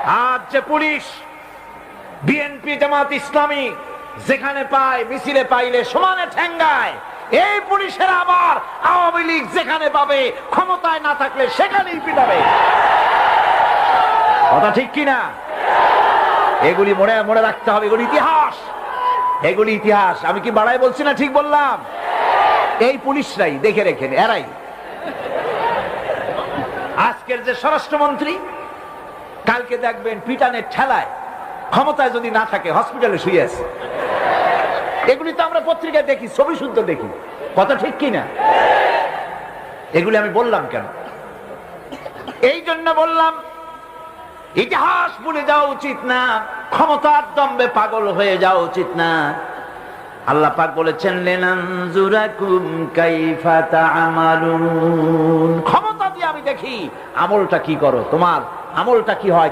আজ যে police BNP Jamaat Islami যেখানে পায় মিছিলে পাইলে সমানে ঠেঙ্গায়, এই পুলিশের আবার আওয়ামী লীগ যেখানে পাবে ক্ষমতায় না থাকলে সেখানেই পিটাবে। কথা ঠিক কিনা? এগুলি মনে মনে রাখতে হবে, এগুলি ইতিহাস, এগুলি ইতিহাস। আমি কি বাড়াই বলছি না ঠিক বললাম? এই পুলিশরাই দেখে রেখেন, এরাই আজকের যে স্বরাষ্ট্রমন্ত্রী, কালকে দেখবেন পিটানের ঠেলায় ক্ষমতায় যদি না থাকে হসপিটালে শুয়ে আছে। এগুলি তো আমরা পত্রিকায় দেখি, ছবি শুদ্ধ দেখি। কথা ঠিক কিনা? এগুলি আমি বললাম কেন? এই জন্য বললাম ইতিহাস ভুলে যাওয়া উচিত না, ক্ষমতার দম্ভে পাগল হয়ে যাওয়া উচিত না। আল্লাহ পাক বলেছেন লিনানজুরাকুম কাইফা তা'মালুন, ক্ষমতা দিয়ে আমি দেখি আমলটা কি করো, তোমার আমলটা কি হয়।